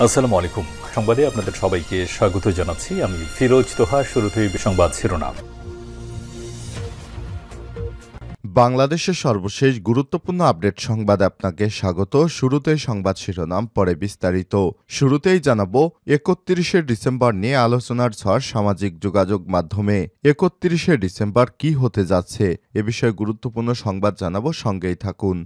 আসসালামু আলাইকুম। সংবাদে আপনাদের সবাইকে স্বাগত জানাচ্ছি। আমি ফিরোজ তোহা। শুরুতেই সংবাদ শিরোনাম। বাংলাদেশের সর্বশেষ গুরুত্বপূর্ণ আপডেট সংবাদে আপনাকে স্বাগত। শুরুতেই সংবাদ শিরোনাম, পরে বিস্তারিত। শুরুতেই জানাবো ৩১শে ডিসেম্বর নিয়ে আলোচনার ঝড় সামাজিক যোগাযোগ মাধ্যমে। ৩১শে ডিসেম্বর কি হতে যাচ্ছে এ বিষয়ে গুরুত্বপূর্ণ সংবাদ জানাবো, সঙ্গেই থাকুন।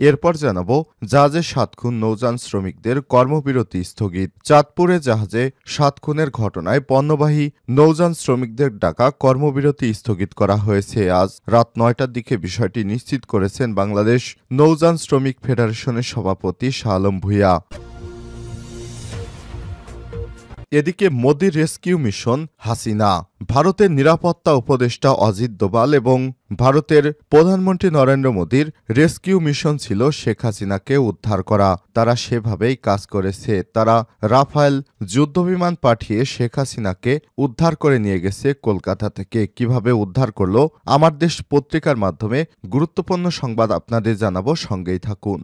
এরপর জানাবো জাহাজে ৭ খুন নৌযান শ্রমিকদের কর্মবিরতি স্থগিত। চাঁদপুরে জাহাজে ৭ খুনের ঘটনায় পণ্যবাহী নৌযান শ্রমিকদের ডাকা কর্মবিরতি স্থগিত করা হয়েছে। আজ রাত ৯টার দিকে বিষয়টি নিশ্চিত করেছেন বাংলাদেশ নৌযান শ্রমিক ফেডারেশনের সভাপতি শাহ আলম ভূঁইয়া। এদিকে মোদির রেস্কিউ মিশন হাসিনা। ভারতের নিরাপত্তা উপদেষ্টা অজিত দোভাল এবং ভারতের প্রধানমন্ত্রী নরেন্দ্র মোদির রেস্কিউ মিশন ছিল শেখ হাসিনাকে উদ্ধার করা। তারা সেভাবেই কাজ করেছে। তারা রাফায়েল যুদ্ধবিমান পাঠিয়ে শেখ হাসিনাকে উদ্ধার করে নিয়ে গেছে কলকাতা থেকে। কিভাবে উদ্ধার করলো আমার দেশ পত্রিকার মাধ্যমে গুরুত্বপূর্ণ সংবাদ আপনাদের জানাবো, সঙ্গেই থাকুন।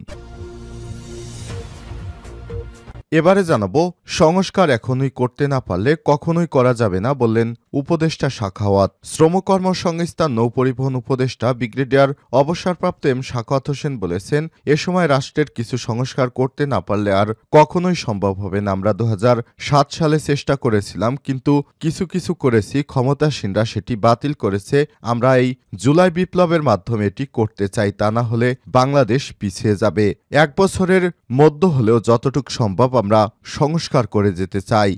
এবারে জানাবো সংস্কার এখনই করতে না পারলে কখনোই করা যাবে না বললেন উপদেষ্টা সাখাওয়াত। শ্রম কর্মসংস্থান নৌপরিবহন উপদেষ্টা ব্রিগেডিয়ার অবসরপ্রাপ্ত এম সাখাওয়াত হোসেন বলেছেন, এ সময় রাষ্ট্রের কিছু সংস্কার করতে না পারলে আর কখনোই সম্ভব হবে না। আমরা ২০০৭ সালে চেষ্টা করেছিলাম, কিন্তু কিছু করেছি, ক্ষমতাসীনরা সেটি বাতিল করেছে। আমরা এই জুলাই বিপ্লবের মাধ্যমে এটি করতে চাই, তা না হলে বাংলাদেশ পিছিয়ে যাবে। ১ বছরের মধ্য হলেও যতটুকু সম্ভব আমরা সংস্কার করে যেতে চাই।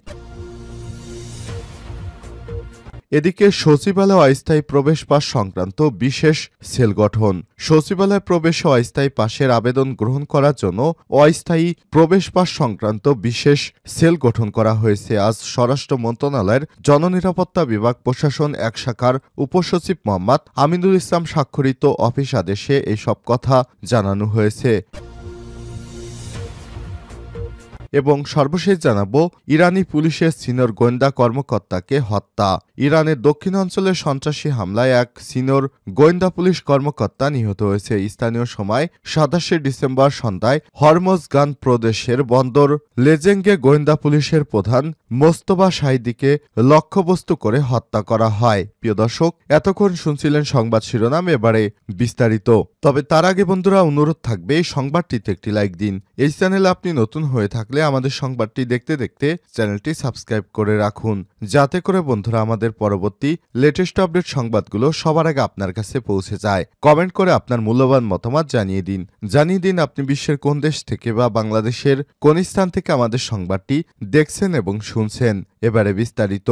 এদিকে সচিবালয় অস্থায়ী প্রবেশ পাস সংক্রান্ত বিশেষ সেল গঠন। সচিবালয় প্রবেশে অস্থায়ী পাসের আবেদন গ্রহণ করার জন্য অস্থায়ী প্রবেশ পাস সংক্রান্ত বিশেষ সেল গঠন করা হয়েছে। আজ স্বরাষ্ট্র মন্ত্রণালয়ের জননিরাপত্তা বিভাগ প্রশাসন ১ শাখার উপসচিব মোহাম্মদ আমিনুল ইসলাম স্বাক্ষরিত অফিস আদেশে এসব কথা জানানো হয়েছে। এবং সর্বশেষ জানাবো ইরানি পুলিশের সিনিয়র গোয়েন্দা কর্মকর্তাকে হত্যা। ইরানের দক্ষিণাঞ্চলের সন্ত্রাসী হামলায় এক সিনিয়র গোয়েন্দা পুলিশ কর্মকর্তা নিহত হয়েছে। স্থানীয় সময় ২৭শে ডিসেম্বর সন্ধ্যায় হরমোজগান প্রদেশের বন্দর লেজেঙ্গে গোয়েন্দা পুলিশের প্রধান মোস্তফা শাহিদিকে লক্ষ্যবস্তু করে হত্যা করা হয়। প্রিয় দর্শক, এতক্ষণ শুনছিলেন সংবাদ শিরোনাম, এবারে বিস্তারিত। তবে তার আগে বন্ধুরা, অনুরোধ থাকবে এই সংবাদটিতে একটি লাইক দিন। এই চ্যানেলে আপনি নতুন হয়ে থাকলে আমাদের সংবাদটি দেখতে দেখতে চ্যানেলটি সাবস্ক্রাইব করে রাখুন, যাতে করে বন্ধুরা আমাদের পরবর্তী লেটেস্ট আপডেট সংবাদগুলো সবার আগে আপনার কাছে পৌঁছে যায়। কমেন্ট করে আপনার মূল্যবান মতামত জানিয়ে দিন আপনি বিশ্বের কোন দেশ থেকে বা বাংলাদেশের কোন স্থান থেকে আমাদের সংবাদটি দেখছেন এবং শুনছেন। এবারে বিস্তারিত।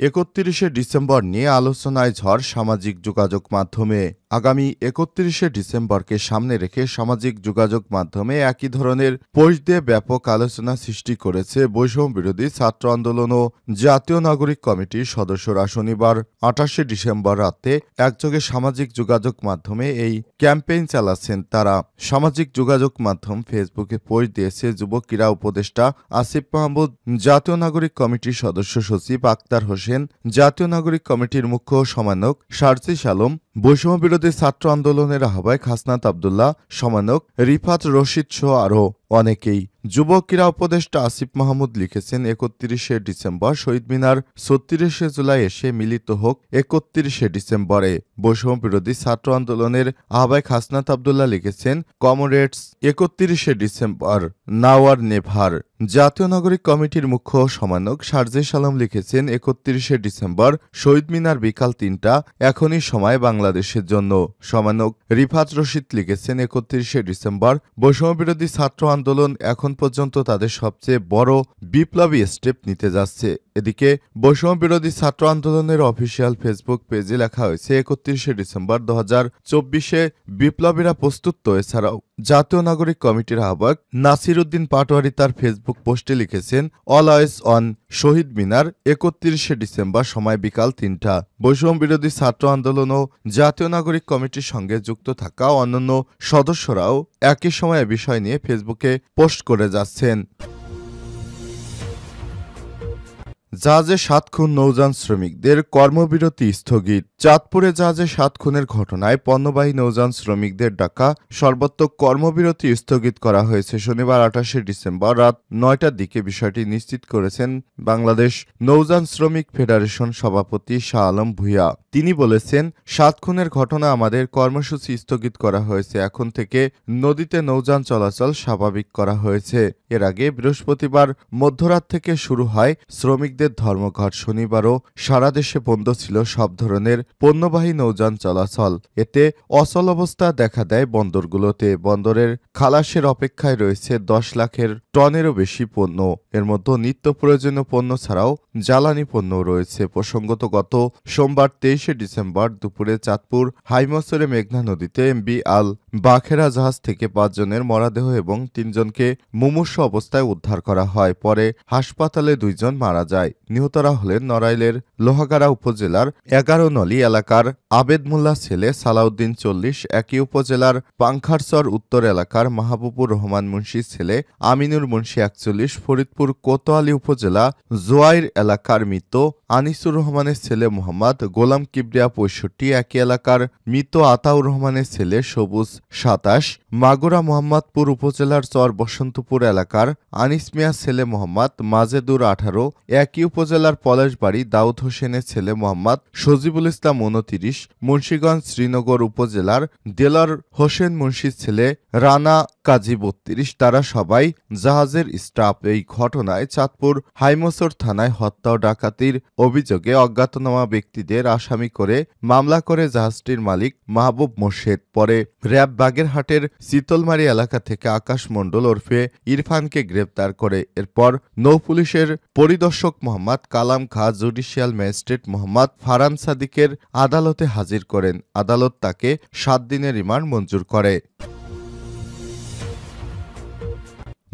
৩১শে ডিসেম্বর নিয়ে আলোচনায় ঝড় সামাজিক যোগাযোগ মাধ্যমে। আগামী ৩১শে ডিসেম্বরকে সামনে রেখে সামাজিক যোগাযোগ মাধ্যমে একই ধরনের পোস্ট দিয়ে ব্যাপক আলোচনা সৃষ্টি করেছে বৈষম্য বিরোধী ছাত্র আন্দোলন ও জাতীয় নাগরিক কমিটির সদস্যরা। শনিবার ২৮শে ডিসেম্বর রাতে একযোগে সামাজিক যোগাযোগ মাধ্যমে এই ক্যাম্পেইন চালাচ্ছেন তারা। সামাজিক যোগাযোগ মাধ্যম ফেসবুকে পোস্ট দিয়েছে যুব ক্রীড়া উপদেষ্টা আসিফ মাহমুদ, জাতীয় নাগরিক কমিটির সদস্য সচিব আক্তার হোসেন, জাতীয় নাগরিক কমিটির মুখ্য সমন্বয়ক সার্জিস আলম, বৈষম্য বিরোধী ছাত্র আন্দোলনের আহ্বায়ক হাসনাত আবদুল্লাহ, সমন্বয়ক রিফাত রশিদ সহ আরও অনেকেই। যুব ক্রীড়া উপদেষ্টা আসিফ মাহমুদ লিখেছেন, ৩১শে ডিসেম্বর শহীদ মিনার ৩৬শে জুলাই এসে মিলিত হোক ৩১শে ডিসেম্বরে। বৈষম্য বিরোধী ছাত্র আন্দোলনের আহ্বায়ক হাসনাত আবদুল্লাহ লিখেছেন, কমরেডস ৩১শে ডিসেম্বর নাও আর নেভার। জাতীয় নাগরিক কমিটির মুখ্য সমন্বয়ক সার্জিস আলম লিখেছেন, ৩১শে ডিসেম্বর শহীদ মিনার বিকাল ৩টা, এখনই সময় বাংলাদেশের জন্য। সমন্বয়ক রিফাত রশিদ লিখেছেন, ৩১শে ডিসেম্বর বৈষম্য বিরোধী ছাত্র আন্দোলন এখন পর্যন্ত তাদের সবচেয়ে বড় বিপ্লবী স্টেপ নিতে যাচ্ছে। এদিকে বৈষম্য বিরোধী ছাত্র আন্দোলনের অফিসিয়াল ফেসবুক পেজে লেখা হয়েছে, ৩১শে ডিসেম্বর ২০২৪-এ বিপ্লবীরা প্রস্তুত। এছাড়াও জাতীয় নাগরিক কমিটির আহ্বায়ক নাসির উদ্দিন পাটোয়ারি তার ফেসবুক পোস্টে লিখেছেন, all eyes on Shaheed Minar ৩১শে ডিসেম্বর সময় বিকাল ৩টা। বৈষম্য বিরোধী ছাত্র আন্দোলন ও জাতীয় নাগরিক কমিটির সঙ্গে যুক্ত থাকা অন্যান্য সদস্যরাও একই সময়ে বিষয় নিয়ে ফেসবুকে পোস্ট করে যাচ্ছেন। জাহাজে ৭ খুন নৌযান শ্রমিকদের কর্মবিরতি স্থগিত। চাঁদপুরে জাহাজে ৭ খুনের ঘটনায় পণ্যবাহী নৌযান শ্রমিকদের ডাকা সর্বাত্মক কর্মবিরতি স্থগিত করা হয়েছে। শনিবার ২৮শে ডিসেম্বর রাত ৯টার দিকে বিষয়টি নিশ্চিত করেছেন বাংলাদেশ নৌযান শ্রমিক ফেডারেশন সভাপতি শাহ আলম ভূঁইয়া। তিনি বলেছেন, ৭ খুনের ঘটনা আমাদের কর্মসূচি স্থগিত করা হয়েছে। এখন থেকে নদীতে নৌযান চলাচল স্বাভাবিক করা হয়েছে। এর আগে বৃহস্পতিবার মধ্যরাত থেকে শুরু হয় শ্রমিকদের ধর্মঘট। শনিবারও সারা দেশে বন্ধ ছিল সব ধরনের পণ্যবাহী নৌযান চলাচল। এতে অচল অবস্থা দেখা দেয় বন্দরগুলোতে। বন্দরের খালাসের অপেক্ষায় রয়েছে ১০ লাখের টনেরও বেশি পণ্য। এর মধ্যে নিত্য প্রয়োজনীয় পণ্য ছাড়াও জ্বালানি পণ্যও রয়েছে। প্রসঙ্গত, গত সোমবার ২৩শে ডিসেম্বর দুপুরে চাঁদপুর হাইমসরে মেঘনা নদীতে এমবি আল বাখেরা জাহাজ থেকে ৫ জনের মরদেহ এবং ৩ জনকে মুমূর্ষু অবস্থায় উদ্ধার করা হয়। পরে হাসপাতালে ২ জন মারা যায়। নিহতরা হলেন নড়াইলের লোহাগাড়া উপজেলার ১১ নলি এলাকার আবেদ মোল্লা ছেলে সালাউদ্দিন ৪০, একই উপজেলার পাংখারচর উত্তর এলাকার মাহবুবুর রহমান মুন্সির ছেলে আমিনুর মুন্সি ৪১, ফরিদপুর কোতোয়ালী উপজেলা জোয়াইর এলাকার মৃত আনিসুর রহমানের ছেলে মোহাম্মদ গোলাম কিবরিয়া ৬৫, একই এলাকার মৃত আতাউর রহমানের ছেলে সবুজ ২৭, মাগুরা মোহাম্মদপুর উপজেলার চর বসন্তপুর এলাকার আনিস মিয়ার ছেলে মোহাম্মদ মাজেদুর ১৮, একই উপজেলার পলাশবাড়ি দাউদ হোসেনের ছেলে মোহাম্মদ সজিবুল ইসলাম ২৯, মুন্সিগঞ্জ শ্রীনগর উপজেলার দেলার হোসেন মুন্সির ছেলে রানা কাজী ৩২, তারা সবাই জাহাজের স্টাফ। এই ঘটনায় চাঁদপুর হাইমসর থানায় হত্যা ও ডাকাতির অভিযোগে অজ্ঞাতনামা ব্যক্তিদের আসামি করে মামলা করে জাহাজটির মালিক মাহবুব মোর্শেদ। পরে র্যাব বাগেরহাটের শীতলমারি এলাকা থেকে আকাশ মণ্ডল ওরফে ইরফানকে গ্রেপ্তার করে। এরপর নৌপুলিশের পরিদর্শক মোহাম্মদ কালাম খাঁ জুডিশিয়াল ম্যাজিস্ট্রেট মোহাম্মদ ফারহান সাদিকের আদালতে হাজির করেন। আদালত তাকে ৭ দিনের রিমান্ড মঞ্জুর করে।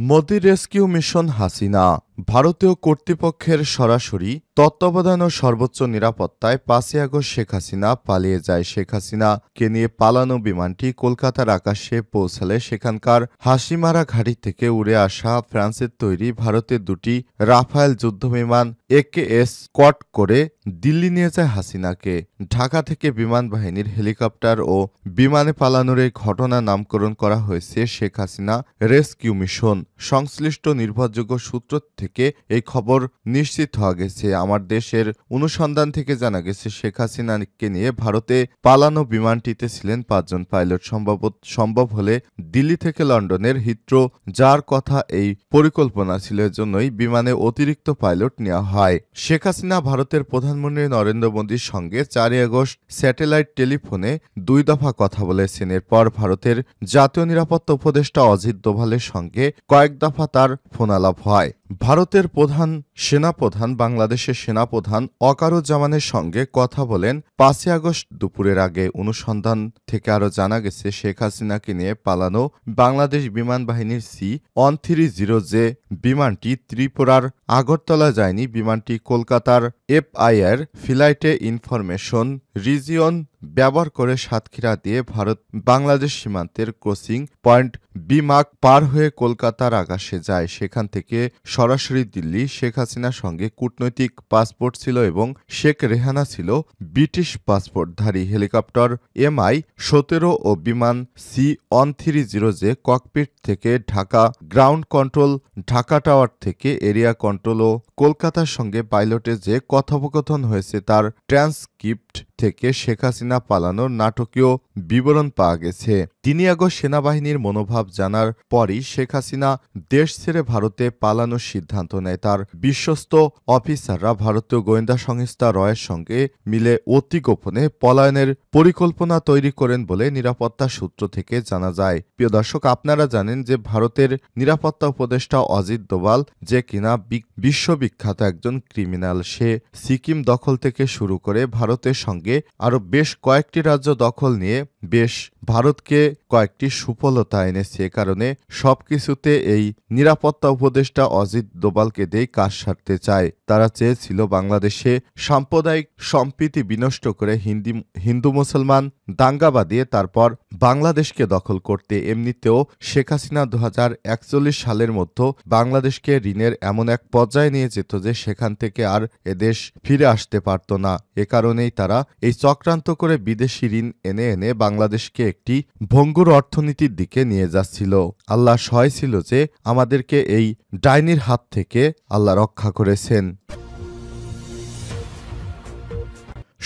Modi rescue mission Hasina. ভারতীয় কর্তৃপক্ষের সরাসরি তত্ত্বাবধান ও সর্বোচ্চ নিরাপত্তায় ৫ই আগস্ট শেখ হাসিনা পালিয়ে যায়। শেখ হাসিনাকে নিয়ে পালানো বিমানটি কলকাতার আকাশে পৌঁছালে সেখানকার হাসিমারা ঘাঁটি থেকে উড়ে আসা ফ্রান্সের তৈরি ভারতের ২টি রাফায়েল যুদ্ধবিমান একেএস স্কট করে দিল্লি নিয়ে যায় হাসিনাকে। ঢাকা থেকে বিমান বাহিনীর হেলিকপ্টার ও বিমানে পালানোর এই ঘটনা নামকরণ করা হয়েছে শেখ হাসিনা রেস্কিউ মিশন। সংশ্লিষ্ট নির্ভরযোগ্য সূত্র থেকে এই খবর নিশ্চিত হওয়া গেছে। আমার দেশের অনুসন্ধান থেকে জানা গেছে, শেখ হাসিনাকে নিয়ে ভারতে পালানো বিমানটিতে ছিলেন ৫ জন পাইলট। সম্ভব হলে দিল্লি থেকে লন্ডনের হিথ্রো যার কথা এই পরিকল্পনা ছিল, এজন্যই বিমানে অতিরিক্ত পাইলট নেওয়া হয়। শেখ হাসিনা ভারতের প্রধানমন্ত্রী নরেন্দ্র মোদীর সঙ্গে ৪ই আগস্ট স্যাটেলাইট টেলিফোনে ২ দফা কথা বলেছেন। এরপর ভারতের জাতীয় নিরাপত্তা উপদেষ্টা অজিত দোভালের সঙ্গে কয়েক দফা তার ফোনালাপ হয়। ভারতের প্রধান সেনাপ্রধান বাংলাদেশের সেনাপ্রধান ওয়াকারুজ্জামানের সঙ্গে কথা বলেন ৫ই আগস্ট দুপুরের আগে। অনুসন্ধান থেকে আরও জানা গেছে, শেখ হাসিনাকে নিয়ে পালানো বাংলাদেশ বিমান বাহিনীর C-130J বিমানটি ত্রিপুরার আগরতলা যায়নি। বিমানটি কলকাতার FIR ফ্লাইটে ইনফরমেশন রিজিয়ন ব্যবহার করে সাতক্ষীরা দিয়ে ভারত বাংলাদেশ সীমান্তের ক্রসিং পয়েন্ট বিমাক পার হয়ে কলকাতার আকাশে যায়। সেখান থেকে সরাসরি দিল্লি। শেখ হাসিনার সঙ্গে কূটনৈতিক পাসপোর্ট ছিল এবং শেখ রেহানা ছিল ব্রিটিশ পাসপোর্টধারী। হেলিকপ্টার MI-17 ও বিমান C-130J ককপিট থেকে Dhaka ground control, Dhaka tower থেকে এরিয়া কন্ট্রোল ও কলকাতার সঙ্গে পাইলটের যে কথোপকথন হয়েছে তার ট্রান্সক্রিপ্ট থেকে শেখ হাসিনা পালানোর নাটকীয় বিবরণ পাওয়া গেছে। ৩ আগস্ট সেনাবাহিনীর মনোভাব জানার পরই শেখ হাসিনা দেশ ছেড়ে ভারতে পালানোর সিদ্ধান্ত নেয়। তার বিশ্বস্ত অফিসাররা ভারতীয় গোয়েন্দা সংস্থা রয়ের সঙ্গে মিলে অতি গোপনে পলায়নের পরিকল্পনা তৈরি করেন বলে নিরাপত্তা সূত্র থেকে জানা যায়। প্রিয় দর্শক, আপনারা জানেন যে ভারতের নিরাপত্তা উপদেষ্টা অজিত দোভাল যে কিনা বিশ্ববিখ্যাত একজন ক্রিমিনাল। সে সিকিম দখল থেকে শুরু করে ভারতের সঙ্গে আরও বেশ কয়েকটি রাজ্য দখল নিয়ে ভারতকে কয়েকটি সুফলতা এনেছে। এ কারণে সবকিছুতে এই নিরাপত্তা উপদেষ্টা অজিত দোভালকে দিয়েই কাজ সারতে চায়। তারা চেয়েছিল বাংলাদেশে সাম্প্রদায়িক সম্প্রীতি বিনষ্ট করে হিন্দু মুসলমান দাঙ্গা বাঁধিয়ে তারপর বাংলাদেশকে দখল করতে। এমনিতেও শেখ হাসিনা 2041 সালের মধ্যে বাংলাদেশকে ঋণের এমন এক পর্যায়ে নিয়ে যেত যে সেখান থেকে আর এদেশ ফিরে আসতে পারত না। এ কারণেই তারা এই চক্রান্ত করে বিদেশি ঋণ এনে এনে বাংলাদেশকে একটি ভঙ্গুর অর্থনীতির দিকে নিয়ে যাচ্ছিল। আল্লাহ সহায় ছিল যে আমাদেরকে এই ডাইনির হাত থেকে আল্লাহ রক্ষা করেছেন।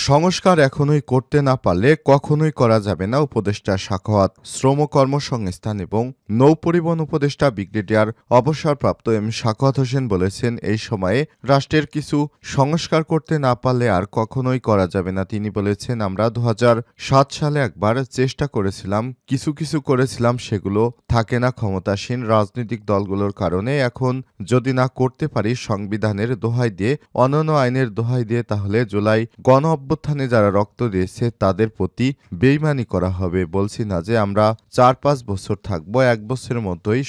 সংস্কার এখনোই করতে না পারলে কখনোই করা যাবে না উপদেষ্টা সাখাওয়াত। শ্রম কর্মসংস্থান এবং নৌপরিবহন উপদেষ্টা ব্রিগেডিয়ার অবসরপ্রাপ্ত এম সাখাওয়াত হোসেন বলেছেন, এই সময়ে রাষ্ট্রের কিছু সংস্কার করতে না পারলে আর কখনোই করা যাবে না। তিনি বলেছেন, আমরা 2007 সালে একবার চেষ্টা করেছিলাম, কিছু করেছিলাম, সেগুলো থাকে না ক্ষমতাসীন রাজনৈতিক দলগুলোর কারণে। এখন যদি না করতে পারি সংবিধানের দোহাই দিয়ে, অন্যান্য আইনের দোহাই দিয়ে, তাহলে জুলাই গণ অভ্যুত্থানে যারা রক্ত দিয়েছে তাদের প্রতি বেইমানি করা হবে। বলছি না যে আমরা 4-5 বছর থাকবো, 1 বছরের মধ্যেই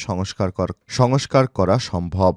সংস্কার করা সম্ভব।